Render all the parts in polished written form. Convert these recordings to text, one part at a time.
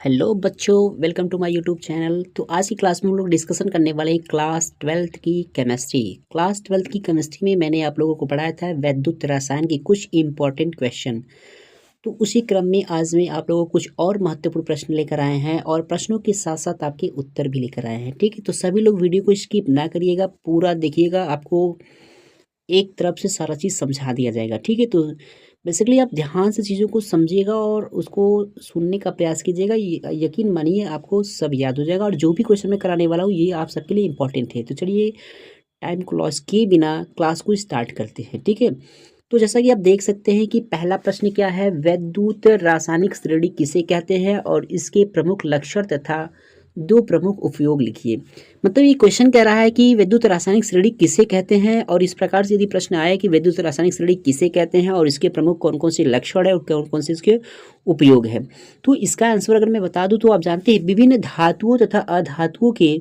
Hello बच्चों, welcome to my YouTube channel. तो आज की क्लास में हम लोग डिस्कशन करने वाले हैं क्लास 12th की केमिस्ट्री। क्लास 12th की केमिस्ट्री में मैंने आप लोगों को पढ़ाया था वैद्युत रसायन की कुछ इंपॉर्टेंट क्वेश्चन। तो उसी क्रम में आज मैं आप लोगों को कुछ और महत्वपूर्ण प्रश्न लेकर आए हैं और प्रश्नों के साथ साथ आपके उत्तर भी लेकर आए हैं। ठीक है, तो सभी लोग वीडियो को स्किप ना करिएगा, पूरा देखिएगा, आपको एक तरफ से सारा चीज़ समझा दिया जाएगा। ठीक है, तो बेसिकली आप ध्यान से चीज़ों को समझिएगा और उसको सुनने का प्रयास कीजिएगा। यकीन मानिए आपको सब याद हो जाएगा और जो भी क्वेश्चन मैं कराने वाला हूँ ये आप सबके लिए इम्पोर्टेंट है। तो चलिए टाइम को लॉस किए बिना क्लास को स्टार्ट करते हैं। ठीक है, तो जैसा कि आप देख सकते हैं कि पहला प्रश्न क्या है, वैद्युत रासायनिक श्रेणी किसे कहते हैं और इसके प्रमुख लक्षण तथा दो प्रमुख उपयोग लिखिए। मतलब ये क्वेश्चन कह रहा है कि वैद्युत रासायनिक श्रेणी किसे कहते हैं, और इस प्रकार से यदि प्रश्न आया कि वैद्युत रासायनिक श्रेणी किसे कहते हैं और इसके प्रमुख कौन कौन से लक्षण है और कौन कौन से इसके उपयोग है, तो इसका आंसर अगर मैं बता दूं तो आप जानते हैं विभिन्न धातुओं तथा अधातुओं के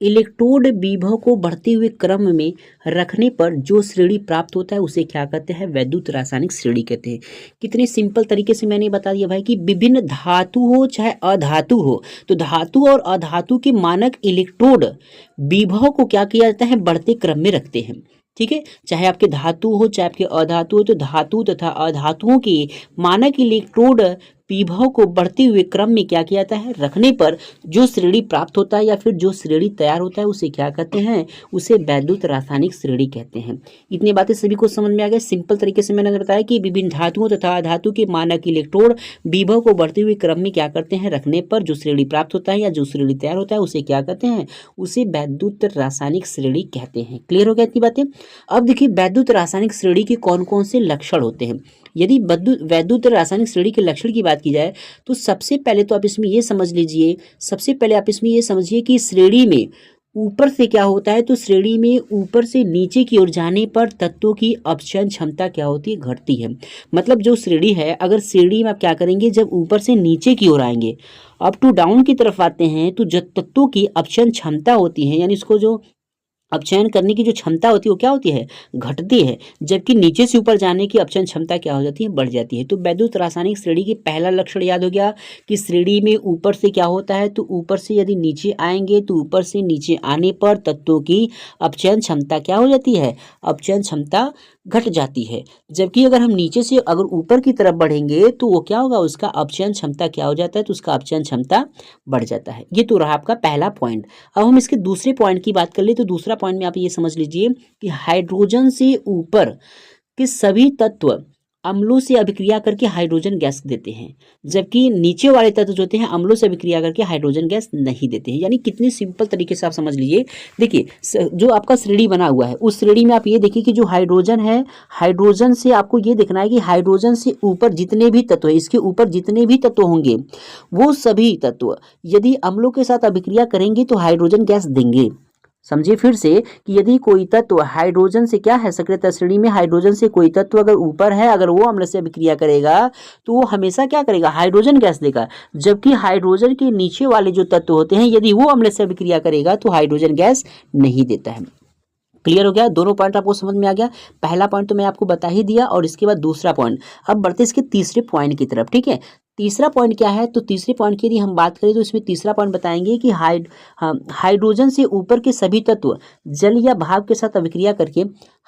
इलेक्ट्रोड विभव को बढ़ते हुए क्रम में रखने पर जो श्रेणी प्राप्त होता है उसे क्या कहते हैं, वैद्युत रासायनिक श्रेणी कहते हैं। कितने सिंपल तरीके से मैंने बता दिया भाई कि विभिन्न धातु हो चाहे अधातु हो, तो धातु और अधातु के मानक इलेक्ट्रोड विभव को क्या किया जाता है, बढ़ते क्रम में रखते हैं। ठीक है, चाहे आपके धातु हो चाहे आपके अधातु हो, तो धातु तथा अधातुओं के मानक इलेक्ट्रोड विभव को बढ़ते हुए क्रम में क्या किया जाता है, रखने पर जो श्रेणी प्राप्त होता है या फिर जो श्रेणी तैयार होता है उसे क्या कहते हैं, उसे वैद्युत रासायनिक श्रेणी कहते हैं। इतनी बातें सभी को समझ में आ गया। सिंपल तरीके से मैंने बताया कि विभिन्न धातुओं तथा अधातु के मानक इलेक्ट्रोड विभव को बढ़ते हुए क्रम में क्या करते हैं, रखने पर जो श्रेणी प्राप्त होता है या जो श्रेणी तैयार होता है उसे क्या कहते हैं, उसे वैद्युत रासायनिक श्रेणी कहते हैं। क्लियर हो गया इतनी बातें। अब देखिए वैद्युत रासायनिक श्रेणी के कौन कौन से लक्षण होते हैं। यदि वैद्युत रासायनिक श्रेणी के लक्षण की बात की जाए तो सबसे पहले तो आप इसमें ये समझ लीजिए, सबसे पहले आप इसमें ये समझिए कि श्रेणी में ऊपर से क्या होता है, तो श्रेणी में ऊपर से नीचे की ओर जाने पर तत्वों की अपचयन क्षमता क्या होती है, घटती है। मतलब जो श्रेणी है, अगर श्रेणी में आप क्या करेंगे, जब ऊपर से नीचे की ओर आएंगे, अप टू डाउन की तरफ आते हैं, तो जो तत्वों की अपचयन क्षमता होती है, यानी इसको जो अपचयन करने की जो क्षमता होती है वो क्या होती है, घटती है। जबकि नीचे से ऊपर जाने की अपचयन क्षमता क्या हो जाती है, बढ़ जाती है। तो वैद्युत रासायनिक श्रेणी की पहला लक्षण याद हो गया कि श्रेणी में ऊपर से क्या होता है, तो ऊपर से यदि नीचे आएंगे तो ऊपर से नीचे आने पर तत्वों की अपचयन क्षमता क्या हो जाती है, अपचयन क्षमता घट जाती है। जबकि अगर हम नीचे से अगर ऊपर की तरफ बढ़ेंगे तो वो क्या होगा, उसका अपचयन क्षमता क्या हो जाता है, तो उसका अपचयन क्षमता बढ़ जाता है। ये तो रहा आपका पहला पॉइंट। अब हम इसके दूसरे पॉइंट की बात कर ले तो दूसरा पॉइंट में आप ये समझ लीजिए कि हाइड्रोजन से ऊपर के सभी तत्व अम्लों से अभिक्रिया करके हाइड्रोजन गैस देते हैं, जबकि नीचे वाले तत्व जो होते हैं अम्लों से अभिक्रिया करके हाइड्रोजन गैस नहीं देते हैं। यानी कितनी सिंपल तरीके से आप समझ लीजिए। देखिए जो आपका श्रेणी बना हुआ है उस श्रेणी में आप ये देखिए कि जो हाइड्रोजन है, हाइड्रोजन से आपको ये देखना है कि हाइड्रोजन से ऊपर जितने भी तत्व है, इसके ऊपर जितने भी तत्व होंगे वो सभी तत्व यदि अम्लों के साथ अभिक्रिया करेंगे तो हाइड्रोजन गैस देंगे। समझिए फिर से कि यदि कोई तत्व हाइड्रोजन से क्या है, सक्रियता श्रेणी में हाइड्रोजन से कोई तत्व अगर ऊपर है, अगर वो अम्ल से अभिक्रिया करेगा तो वो हमेशा क्या करेगा, हाइड्रोजन गैस देगा। जबकि हाइड्रोजन के नीचे वाले जो तत्व होते हैं यदि वो अम्ल से अभिक्रिया करेगा तो हाइड्रोजन गैस नहीं देता है। क्लियर हो गया, दोनों पॉइंट आपको समझ में आ गया। पहला पॉइंट तो मैं आपको बता ही दिया और इसके बाद दूसरा पॉइंट। अब बढ़ते इसके तीसरे पॉइंट की तरफ। ठीक है, तीसरा पॉइंट क्या है, तो तीसरे पॉइंट की यदि हम बात करें तो इसमें तीसरा पॉइंट बताएंगे कि हाइड्रोजन से ऊपर के सभी तत्व जल या भाप के साथ अभिक्रिया करके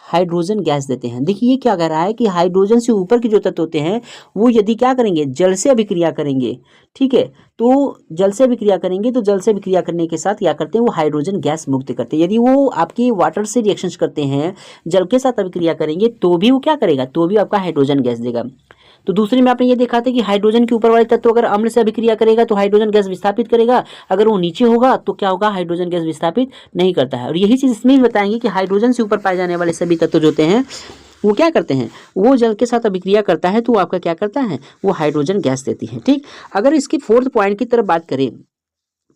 हाइड्रोजन गैस देते हैं। देखिए ये क्या कह रहा है कि हाइड्रोजन से ऊपर के जो तत्व होते हैं वो यदि क्या करेंगे, जल से अभिक्रिया करेंगे। ठीक है, तो जल से अभिक्रिया करेंगे तो जल से अभिक्रिया करने के साथ क्या करते हैं, वो हाइड्रोजन गैस मुक्त करते हैं। यदि वो आपके वाटर से रिएक्शन करते हैं, जल के साथ अभिक्रिया करेंगे तो भी वो क्या करेगा, तो भी आपका हाइड्रोजन गैस देगा। तो दूसरे में आपने ये देखा था कि हाइड्रोजन के ऊपर वाले तत्व अगर अम्ल से अभिक्रिया करेगा तो हाइड्रोजन गैस विस्थापित करेगा, अगर वो नीचे होगा तो क्या होगा, हाइड्रोजन गैस विस्थापित नहीं करता है। और यही चीज़ इसमें भी बताएंगे कि हाइड्रोजन से ऊपर पाए जाने वाले सभी तत्व जो होते हैं वो क्या करते हैं, वो जल के साथ अभिक्रिया करता है तो आपका क्या करता है, वो हाइड्रोजन गैस देती है। ठीक, अगर इसकी फोर्थ पॉइंट की तरफ बात करें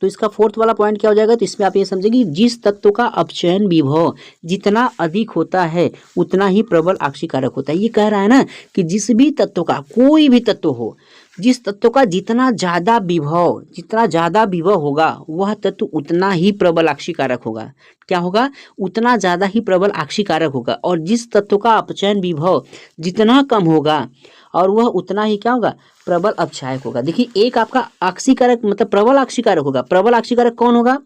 तो इसका फोर्थ वाला पॉइंट क्या हो जाएगा, तो इसमें आप ये समझेंगे जिस तत्व का अपचयन विभव जितना अधिक होता है उतना ही प्रबल आक्षीकारक होता है। ये कह रहा है ना कि जिस भी तत्व का, कोई भी तत्व हो, जिस तत्व का जितना ज़्यादा विभव होगा वह तत्व उतना ही प्रबल आक्षीकारक होगा। क्या होगा, उतना ज़्यादा ही प्रबल आक्षीकारक होगा। और जिस तत्व का अपचयन विभव जितना कम होगा और वह उतना ही क्या होगा, प्रबल अपचायक होगा। देखिए एक आपका आक्सीकारक मतलब प्रबल आक्सीकारक होगा। प्रबल आक्सीकारक कौन होगा,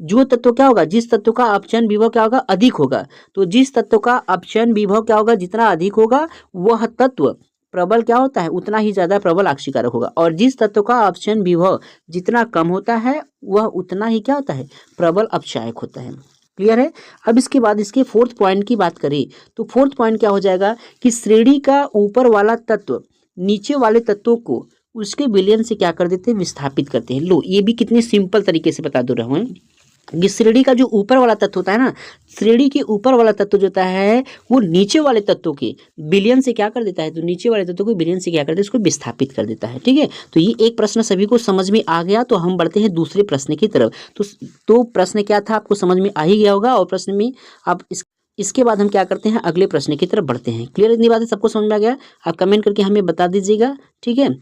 जो तत्व क्या होगा, जिस तत्व का अपचयन विभव क्या होगा, अधिक होगा। तो जिस तत्व का अपचयन विभव क्या होगा, जितना अधिक होगा वह तत्व प्रबल क्या होता है, उतना ही ज्यादा प्रबल आक्सीकारक होगा। और जिस तत्व का अपचयन विभव जितना कम होता है वह उतना ही क्या होता है, प्रबल अपचायक होता है। क्लियर है। अब इसके बाद इसके फोर्थ पॉइंट की बात करें तो फोर्थ पॉइंट क्या हो जाएगा कि श्रेणी का ऊपर वाला तत्व नीचे वाले तत्वों को उसके विलयन से क्या कर देते हैं, विस्थापित करते हैं। लो ये भी कितने सिंपल तरीके से बता दो रहा हूँ कि श्रेणी का जो ऊपर वाला तत्व होता है ना, श्रेणी के ऊपर वाला तत्व जो होता है वो नीचे वाले तत्वों के विलयन से क्या कर देता है, तो नीचे वाले तत्वों को विलयन से क्या कर देता है, उसको विस्थापित कर देता है। ठीक है, तो ये एक प्रश्न सभी को समझ में आ गया। तो हम बढ़ते हैं दूसरे प्रश्न की तरफ। तो प्रश्न क्या था आपको समझ में आ ही गया होगा। और प्रश्न में आप इसके बाद हम क्या करते हैं, अगले प्रश्न की तरफ बढ़ते हैं। क्लियर इतनी बातें सबको समझ में आ गया, आप कमेंट करके हमें बता दीजिएगा। ठीक है,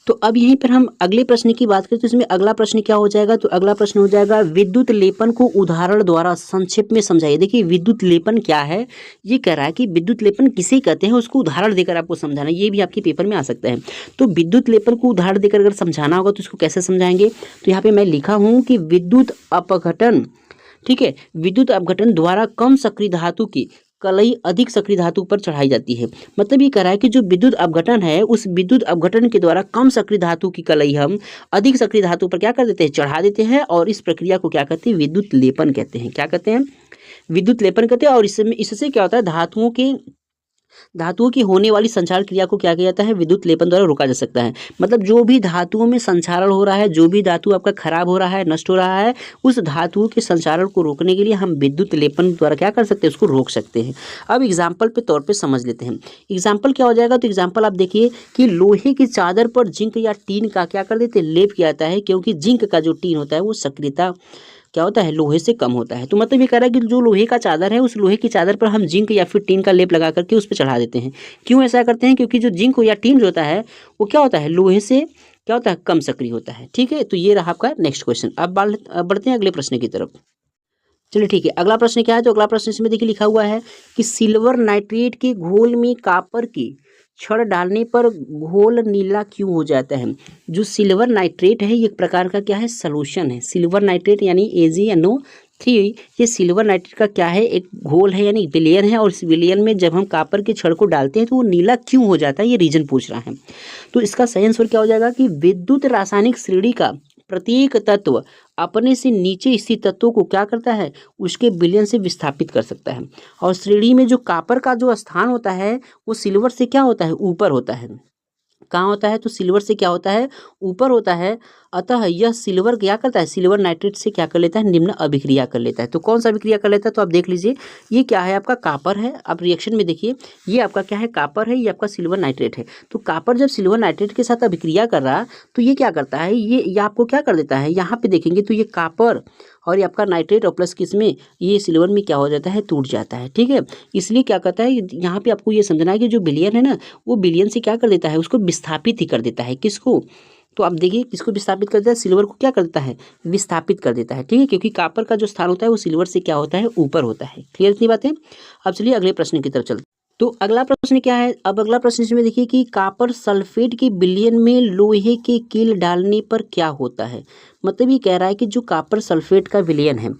तो अब यहीं पर हम अगले प्रश्न की बात करें तो इसमें अगला प्रश्न क्या हो जाएगा, तो अगला प्रश्न हो जाएगा विद्युत लेपन को उदाहरण द्वारा संक्षेप में समझाइए। देखिए विद्युत लेपन क्या है, ये कह रहा है कि विद्युत लेपन किसे कहते हैं उसको उदाहरण देकर आपको समझाना, ये भी आपके पेपर में आ सकता है। तो विद्युत लेपन को उदाहरण देकर अगर समझाना होगा तो इसको कैसे समझाएंगे, तो यहाँ पे मैं लिखा हूँ कि विद्युत अपघटन, ठीक है, विद्युत अपघटन द्वारा कम सक्रिय धातु की कलई अधिक सक्रिय धातु पर चढ़ाई जाती है। मतलब ये कह रहा है कि जो विद्युत अपघटन है उस विद्युत अपघटन के द्वारा कम सक्रिय धातु की कलई हम अधिक सक्रिय धातु पर क्या कर देते हैं, चढ़ा देते हैं। और इस प्रक्रिया को क्या कहते हैं, विद्युत लेपन कहते हैं। क्या कहते हैं, विद्युत लेपन कहते हैं। और इससे क्या होता है, धातुओं की होने वाली संचार क्रिया को क्या किया जाता है, विद्युत लेपन द्वारा रोका जा सकता है। मतलब जो भी धातुओं में संचारण हो रहा है, जो भी धातु आपका खराब हो रहा है, नष्ट हो रहा है, उस धातुओं के संचारण को रोकने के लिए हम विद्युत लेपन द्वारा क्या कर सकते हैं, उसको रोक सकते हैं। अब एग्जाम्पल के तौर पर समझ लेते हैं। एग्जाम्पल क्या हो जाएगा, तो एग्जाम्पल आप देखिए कि लोहे की चादर पर जिंक या टीन का क्या कर देते हैं, लेप किया जाता है। क्योंकि जिंक का जो टीन होता है वो सक्रियता क्या होता है, लोहे से कम होता है। तो मतलब ये कह रहा है कि जो लोहे का चादर है उस लोहे की चादर पर हम जिंक या फिर टीन का लेप लगा करके उस पर चढ़ा देते हैं। क्यों ऐसा करते हैं, क्योंकि जो जिंक या टीन जो होता है वो क्या होता है, लोहे से क्या होता है, कम सक्रिय होता है। ठीक है, तो ये रहा आपका नेक्स्ट क्वेश्चन। अब बढ़ते हैं अगले प्रश्न की तरफ। चलिए ठीक है, अगला प्रश्न क्या है, तो अगला प्रश्न इसमें देखिए लिखा हुआ है कि सिल्वर नाइट्रेट के घोल में कापर की छड़ डालने पर घोल नीला क्यों हो जाता है। जो सिल्वर नाइट्रेट है ये एक प्रकार का क्या है, सॉल्यूशन है। सिल्वर नाइट्रेट यानी AgNO3, ये सिल्वर नाइट्रेट का क्या है, एक घोल है यानी विलयन है। और इस विलयन में जब हम कापर के छड़ को डालते हैं तो वो नीला क्यों हो जाता है, ये रीजन पूछ रहा है। तो इसका सही आंसर क्या हो जाएगा कि विद्युत रासायनिक श्रेणी का प्रत्येक तत्व अपने से नीचे स्थित तत्वों को क्या करता है, उसके विलयन से विस्थापित कर सकता है। और श्रेणी में जो कापर का जो स्थान होता है वो सिल्वर से क्या होता है, ऊपर होता है। कहाँ होता है, तो सिल्वर से क्या होता है, ऊपर होता है। अतः यह सिल्वर क्या करता है, सिल्वर नाइट्रेट से क्या कर लेता है, निम्न अभिक्रिया कर लेता है। तो कौन सा अभिक्रिया कर लेता है, तो आप देख लीजिए ये क्या है, आपका कापर है। आप रिएक्शन में देखिए ये आपका क्या है, कापर है, ये आपका सिल्वर नाइट्रेट है। तो कापर जब सिल्वर नाइट्रेट के साथ अभिक्रिया कर रहा तो ये क्या करता है, ये आपको क्या कर देता है, यहाँ पे देखेंगे तो ये कापर और ये आपका नाइट्रेट और प्लस किसमें, ये सिल्वर में क्या हो जाता है, टूट जाता है। ठीक है, इसलिए क्या करता है, यहाँ पे आपको ये समझना है कि जो विलयन है ना वो विलयन से क्या कर देता है, उसको विस्थापित ही कर देता है। किसको, तो आप देखिए किसको विस्थापित कर देता है, सिल्वर को क्या कर देता है, विस्थापित कर देता है। ठीक है, क्योंकि कापर का जो स्थान होता है वो सिल्वर से क्या होता है, ऊपर होता है। क्लियर इतनी बातें। अब चलिए अगले प्रश्न की तरफ चलते। तो अगला प्रश्न क्या है, अब अगला प्रश्न इसमें देखिए कि कापर सल्फेट के विलयन में लोहे के कील डालने पर क्या होता है। मतलब ये कह रहा है कि जो कापर सल्फेट का विलयन है,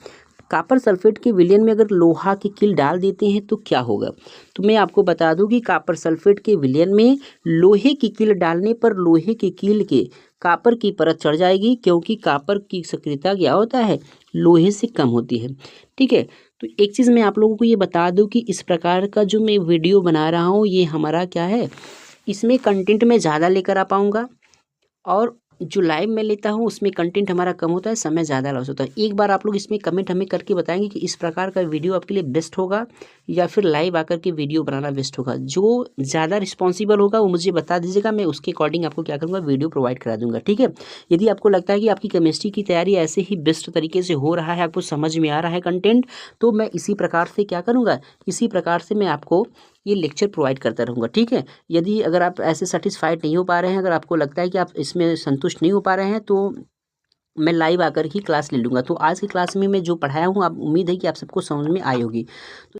कापर सल्फेट के विलयन में अगर लोहा की कील डाल देते हैं तो क्या होगा। तो मैं आपको बता दूं कि कापर सल्फेट के विलयन में लोहे की कील डालने पर लोहे की कील के कापर की परत चढ़ जाएगी। क्योंकि कापर की सक्रियता क्या होता है, लोहे से कम होती है। ठीक है, तो एक चीज़ मैं आप लोगों को ये बता दूं कि इस प्रकार का जो मैं वीडियो बना रहा हूँ ये हमारा क्या है, इसमें कंटेंट मैं ज़्यादा लेकर आ पाऊँगा। और जो लाइव में लेता हूँ उसमें कंटेंट हमारा कम होता है, समय ज़्यादा लॉस होता है। एक बार आप लोग इसमें कमेंट हमें करके बताएंगे कि इस प्रकार का वीडियो आपके लिए बेस्ट होगा या फिर लाइव आकर के वीडियो बनाना बेस्ट होगा। जो ज़्यादा रिस्पॉन्सिबल होगा वो मुझे बता दीजिएगा, मैं उसके अकॉर्डिंग आपको क्या करूँगा, वीडियो प्रोवाइड करा दूँगा। ठीक है, यदि आपको लगता है कि आपकी केमिस्ट्री की तैयारी ऐसे ही बेस्ट तरीके से हो रहा है, आपको समझ में आ रहा है कंटेंट, तो मैं इसी प्रकार से क्या करूँगा, इसी प्रकार से मैं आपको ये लेक्चर प्रोवाइड करता रहूँगा। ठीक है, यदि अगर आप ऐसे सेटिस्फाइड नहीं हो पा रहे हैं, अगर आपको लगता है कि आप इसमें संतुष्ट नहीं हो पा रहे हैं, तो मैं लाइव आकर ही क्लास ले लूँगा। तो आज की क्लास में मैं जो पढ़ाया हूँ, आप उम्मीद है कि आप सबको समझ में आई होगी।